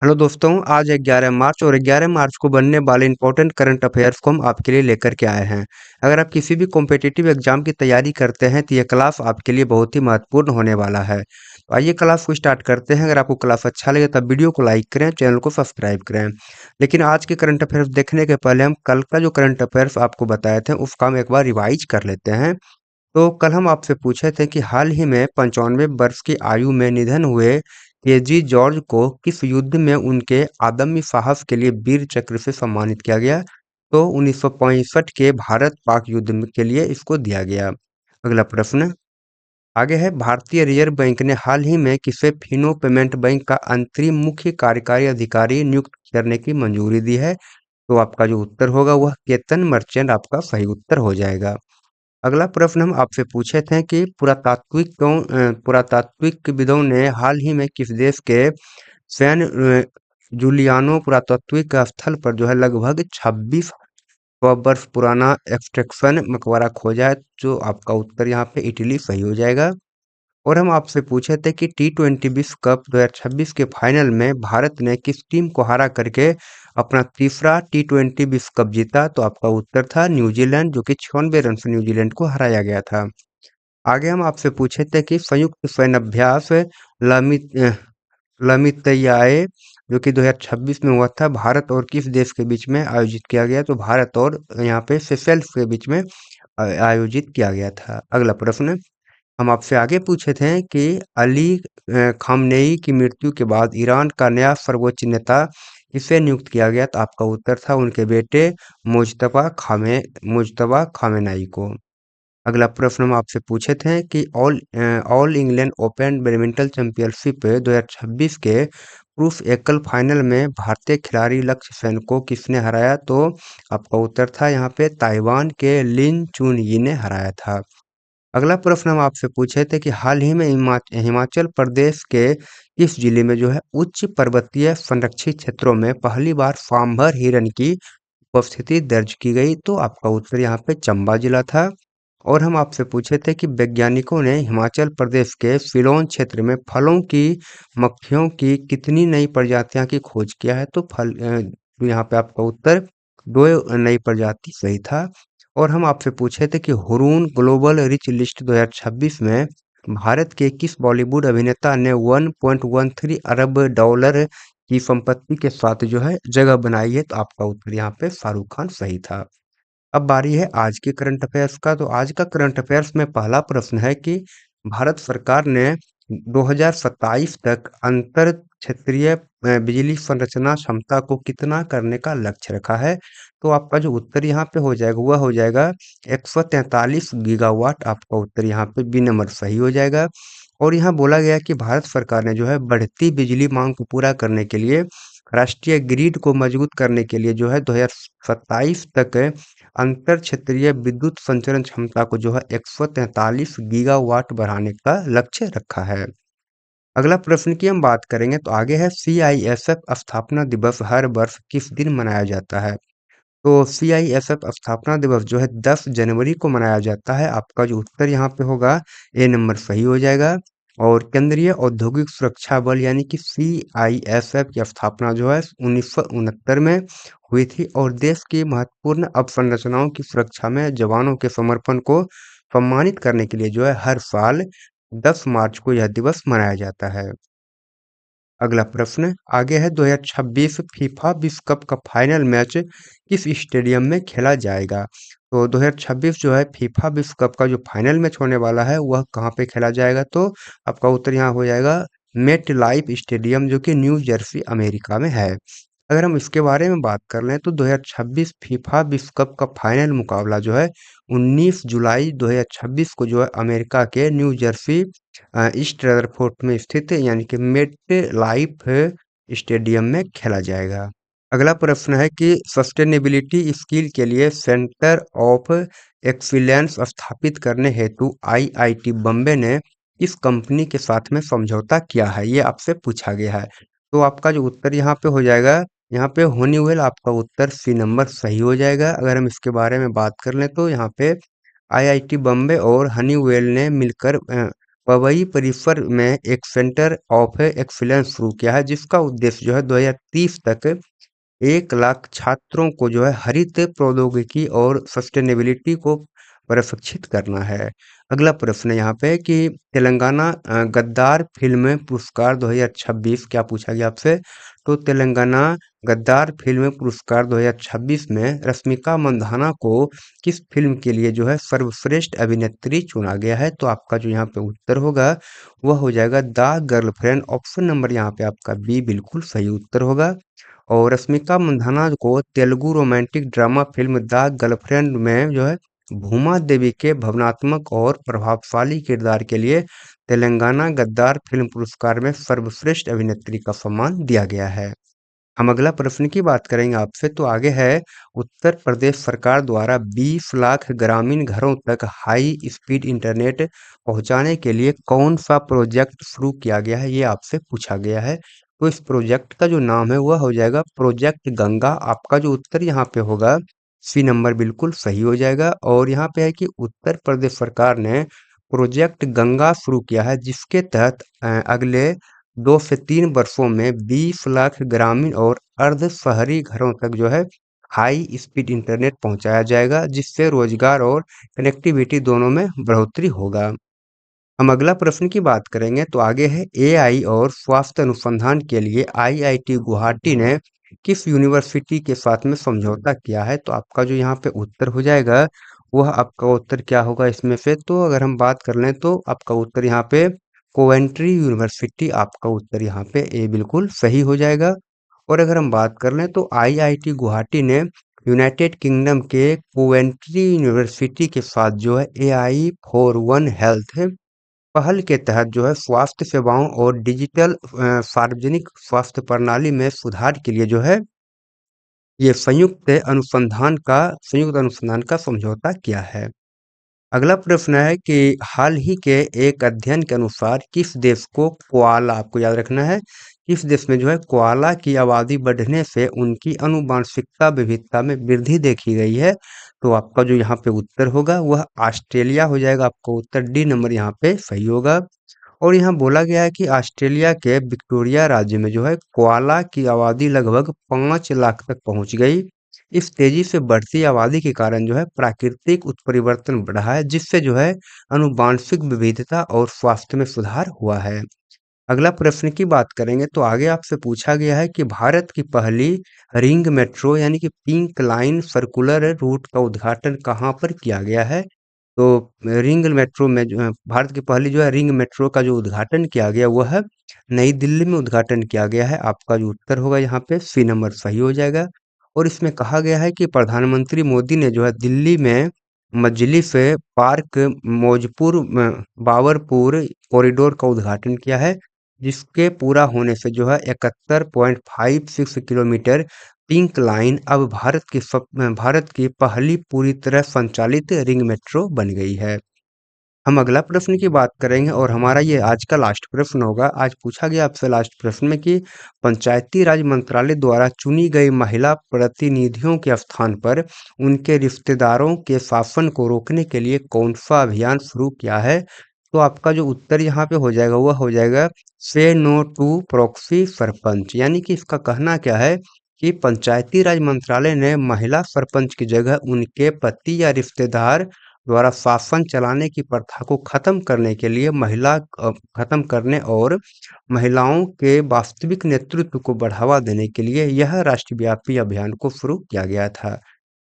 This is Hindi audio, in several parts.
हेलो दोस्तों, आज 11 मार्च और 11 मार्च को बनने वाले इंपॉर्टेंट करंट अफेयर्स को हम आपके लिए लेकर के आए हैं। अगर आप किसी भी कॉम्पिटिटिव एग्जाम की तैयारी करते हैं तो ये क्लास आपके लिए बहुत ही महत्वपूर्ण होने वाला है। तो आइए क्लास को स्टार्ट करते हैं। अगर आपको क्लास अच्छा लगे तब वीडियो को लाइक करें, चैनल को सब्सक्राइब करें। लेकिन आज के करंट अफेयर्स देखने के पहले हम कल का जो करंट अफेयर्स आपको बताए थे उसका हम एक बार रिवाइज कर लेते हैं। तो कल हम आपसे पूछे थे कि हाल ही में 95 वर्ष की आयु में निधन हुए केजी जॉर्ज को किस युद्ध में उनके अदम्य साहस के लिए वीर चक्र से सम्मानित किया गया। तो 1965 के भारत पाक युद्ध के लिए इसको दिया गया। अगला प्रश्न आगे है, भारतीय रिजर्व बैंक ने हाल ही में किसे फिनो पेमेंट बैंक का अंतरिम मुख्य कार्यकारी अधिकारी नियुक्त करने की मंजूरी दी है। तो आपका जो उत्तर होगा वह केतन मर्चेंट आपका सही उत्तर हो जाएगा। अगला प्रश्न हम आपसे पूछे थे कि पुरातात्विकविदों ने हाल ही में किस देश के सैन जूलियानो पुरातात्विक स्थल पर जो है लगभग 2600 वर्ष पुराना एक्सट्रैक्शन मकबरा खोजा है। जो आपका उत्तर यहाँ पे इटली सही हो जाएगा। और हम आपसे पूछे थे कि T20 विश्व कप 2026 के फाइनल में भारत ने किस टीम को हरा करके अपना तीसरा T20 विश्व कप जीता। तो आपका उत्तर था न्यूजीलैंड, जो कि 96 रन से न्यूजीलैंड को हराया गया था। आगे हम आपसे पूछे थे कि संयुक्त सैन्य अभ्यास लमित लमितयाए जो कि 2026 में हुआ था, भारत और किस देश के बीच में आयोजित किया गया। तो भारत और यहाँ पे सेशेल्स के बीच में आयोजित किया गया था। अगला प्रश्न हम आपसे आगे पूछे थे कि अली खामनेई की मृत्यु के बाद ईरान का नया सर्वोच्च नेता किसे नियुक्त किया गया। तो आपका उत्तर था उनके बेटे मुज्तबा खामेनेई को। अगला प्रश्न हम आपसे पूछे थे कि all England open badminton championship 2026 के पुरुष एकल फाइनल में भारतीय खिलाड़ी लक्ष्य सेन को किसने हराया। तो आपका उत्तर था यहाँ पे ताइवान के लिन चुन यी ने हराया था। अगला प्रश्न हम आपसे पूछे थे कि हाल ही में हिमाचल प्रदेश के किस जिले में जो है उच्च पर्वतीय संरक्षित क्षेत्रों में पहली बार सांभर हिरण की उपस्थिति दर्ज की गई। तो आपका उत्तर यहाँ पे चंबा जिला था। और हम आपसे पूछे थे कि वैज्ञानिकों ने हिमाचल प्रदेश के सिलोन क्षेत्र में फलों की मक्खियों की कितनी नई प्रजातियां की खोज किया है। तो तो यहाँ पे आपका उत्तर दो नई प्रजाति सही था। और हम आपसे पूछे थे कि हुरून ग्लोबल रिच लिस्ट 2026 में भारत के किस बॉलीवुड अभिनेता ने 1.13 अरब डॉलर की संपत्ति के साथ जो है जगह बनाई है। तो आपका उत्तर यहाँ पे शाहरुख खान सही था। अब बारी है आज के करंट अफेयर्स का। तो आज का करंट अफेयर्स में पहला प्रश्न है कि भारत सरकार ने 2027 तक अंतर क्षेत्रीय बिजली संरचना क्षमता को कितना करने का लक्ष्य रखा है। तो आपका जो उत्तर यहाँ पे हो जाएगा वह हो जाएगा 143 गीगावाट। आपका उत्तर यहाँ पे बी नंबर सही हो जाएगा। और यहाँ बोला गया कि भारत सरकार ने जो है बढ़ती बिजली मांग को पूरा करने के लिए राष्ट्रीय ग्रिड को मजबूत करने के लिए जो है 2027 तक अंतर क्षेत्रीय विद्युत संचरण क्षमता को जो है 143 गीगावाट बढ़ाने का लक्ष्य रखा है। अगला प्रश्न की हम बात करेंगे तो आगे है, सीआईएसएफ स्थापना दिवस हर वर्ष किस दिन मनाया जाता है। तो सीआईएसएफ स्थापना दिवस जो है 10 जनवरी को मनाया जाता है। आपका जो उत्तर यहाँ पे होगा ए नंबर सही हो जाएगा। और केंद्रीय औद्योगिक सुरक्षा बल यानी कि सीआईएसएफ की स्थापना जो है 1969 में हुई थी और देश की महत्वपूर्ण अवसंरचनाओं की सुरक्षा में जवानों के समर्पण को सम्मानित करने के लिए जो है हर साल 10 मार्च को यह दिवस मनाया जाता है। अगला प्रश्न आगे है, 2026 फीफा विश्व कप का फाइनल मैच किस स्टेडियम में खेला जाएगा। तो 2026 जो है फीफा विश्व कप का जो फाइनल मैच होने वाला है वह कहाँ पे खेला जाएगा। तो आपका उत्तर यहाँ हो जाएगा मेट लाइफ स्टेडियम, जो कि न्यू जर्सी अमेरिका में है। अगर हम इसके बारे में बात कर लें तो 2026 फीफा विश्व कप का फाइनल मुकाबला जो है 19 जुलाई 2026 को जो है अमेरिका के न्यू जर्सी ईस्ट रदरफोर्ड में स्थित यानी कि मेट लाइफ स्टेडियम में खेला जाएगा। अगला प्रश्न है कि सस्टेनेबिलिटी स्किल के लिए सेंटर ऑफ एक्सीलेंस स्थापित करने हेतु आईआईटी बम्बे ने इस कंपनी के साथ में समझौता किया है, ये आपसे पूछा गया है। तो आपका जो उत्तर यहाँ पे हो जाएगा, यहाँ पे हनीवेल आपका उत्तर सी नंबर सही हो जाएगा। अगर हम इसके बारे में बात कर लें तो यहाँ पे आईआईटी बम्बे और हनीवेल ने मिलकर पवई परिसर में एक सेंटर ऑफ एक्सीलेंस शुरू किया है, जिसका उद्देश्य जो है 2030 तक 1 लाख छात्रों को जो है हरित प्रौद्योगिकी और सस्टेनेबिलिटी को प्रशिक्षित करना है। अगला प्रश्न यहाँ पे कि तेलंगाना गद्दार फिल्म पुरस्कार 2026 क्या पूछा गया आपसे? तो तेलंगाना गद्दार फिल्म पुरस्कार 2026 में रश्मिका मंदाना को किस फिल्म के लिए जो है सर्वश्रेष्ठ अभिनेत्री चुना गया है? तो आपका जो यहाँ पे उत्तर होगा वह हो जाएगा द गर्लफ्रेंड। ऑप्शन नंबर यहाँ पे आपका बी बिल्कुल सही उत्तर होगा। और रश्मिका मंदाना को Telugu romantic drama film the girlfriend में जो है भूमा देवी के भावनात्मक और प्रभावशाली किरदार के लिए तेलंगाना गद्दार फिल्म पुरस्कार में सर्वश्रेष्ठ अभिनेत्री का सम्मान दिया गया है। हम अगला प्रश्न की बात करेंगे आपसे, तो आगे है उत्तर प्रदेश सरकार द्वारा 20 लाख ग्रामीण घरों तक हाई स्पीड इंटरनेट पहुंचाने के लिए कौन सा प्रोजेक्ट शुरू किया गया है, ये आपसे पूछा गया है। तो इस प्रोजेक्ट का जो नाम है वह हो जाएगा प्रोजेक्ट गंगा। आपका जो उत्तर यहाँ पे होगा सी नंबर बिल्कुल सही हो जाएगा। और यहाँ पे है कि उत्तर प्रदेश सरकार ने प्रोजेक्ट गंगा शुरू किया है, जिसके तहत अगले 2 से 3 वर्षों में 20 लाख ग्रामीण और अर्ध शहरी घरों तक जो है हाई स्पीड इंटरनेट पहुंचाया जाएगा, जिससे रोजगार और कनेक्टिविटी दोनों में बढ़ोतरी होगा। हम अगला प्रश्न की बात करेंगे, तो आगे है एआई और स्वास्थ्य अनुसंधान के लिए आईआईटी गुवाहाटी ने किस यूनिवर्सिटी के साथ में समझौता किया है? तो आपका जो यहाँ पे उत्तर हो जाएगा वह आपका उत्तर क्या होगा इसमें से? तो अगर हम बात कर लें तो आपका उत्तर यहाँ पे कोवेंट्री यूनिवर्सिटी, आपका उत्तर यहाँ पे ए बिल्कुल सही हो जाएगा। और अगर हम बात कर लें तो आईआईटी गुवाहाटी ने यूनाइटेड किंगडम के कोवेंट्री यूनिवर्सिटी के साथ जो है एआई फॉर वन हेल्थ पहल के तहत जो है स्वास्थ्य सेवाओं और डिजिटल सार्वजनिक स्वास्थ्य प्रणाली में सुधार के लिए जो है ये संयुक्त अनुसंधान का समझौता किया है। अगला प्रश्न है कि हाल ही के एक अध्ययन के अनुसार किस देश को कोआला, आपको याद रखना है, किस देश में जो है कोआला की आबादी बढ़ने से उनकी आनुवंशिकता विविधता में वृद्धि देखी गई है? तो आपका जो यहाँ पे उत्तर होगा वह ऑस्ट्रेलिया हो जाएगा। आपका उत्तर डी नंबर यहाँ पे सही होगा। और यहाँ बोला गया है कि ऑस्ट्रेलिया के विक्टोरिया राज्य में जो है कोआला की आबादी लगभग 5 लाख तक पहुंच गई। इस तेजी से बढ़ती आबादी के कारण जो है प्राकृतिक उत्परिवर्तन बढ़ा है, जिससे जो है आनुवांशिक विविधता और स्वास्थ्य में सुधार हुआ है। अगला प्रश्न की बात करेंगे, तो आगे आपसे पूछा गया है कि भारत की पहली रिंग मेट्रो यानी कि पिंक लाइन सर्कुलर रूट का उद्घाटन कहाँ पर किया गया है? तो रिंग मेट्रो में जो है भारत की पहली जो है रिंग मेट्रो का जो उद्घाटन किया गया वह है नई दिल्ली में उद्घाटन किया गया है। आपका जो उत्तर होगा यहाँ पे सी नंबर सही हो जाएगा। और इसमें कहा गया है कि प्रधानमंत्री मोदी ने जो है दिल्ली में मजलिस पार्क मौजपुर बाबरपुर कॉरिडोर का उद्घाटन किया है, जिसके पूरा होने से जो है 71.56 किलोमीटर पिंक लाइन अब भारत की पहली पूरी तरह संचालित रिंग मेट्रो बन गई है। हम अगला प्रश्न की बात करेंगे और हमारा ये आज का लास्ट प्रश्न होगा। आज पूछा गया आपसे लास्ट प्रश्न में कि पंचायती राज मंत्रालय द्वारा चुनी गई महिला प्रतिनिधियों के स्थान पर उनके रिश्तेदारों के शासन को रोकने के लिए कौन सा अभियान शुरू किया है? तो आपका जो उत्तर यहाँ पे हो जाएगा वह हो जाएगा से नो टू प्रॉक्सी सरपंच। यानी कि इसका कहना क्या है कि पंचायती राज मंत्रालय ने महिला सरपंच की जगह उनके पति या रिश्तेदार द्वारा शासन चलाने की प्रथा को खत्म करने के लिए खत्म करने और महिलाओं के वास्तविक नेतृत्व को बढ़ावा देने के लिए यह राष्ट्रव्यापी अभियान को शुरू किया गया था।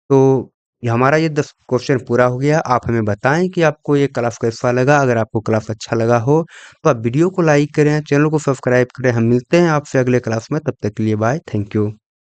तो ये हमारा ये 10 क्वेश्चन पूरा हो गया। आप हमें बताएं कि आपको ये क्लास कैसा लगा। अगर आपको क्लास अच्छा लगा हो तो आप वीडियो को लाइक करें, चैनल को सब्सक्राइब करें। हम मिलते हैं आपसे अगले क्लास में, तब तक के लिए बाय, थैंक यू।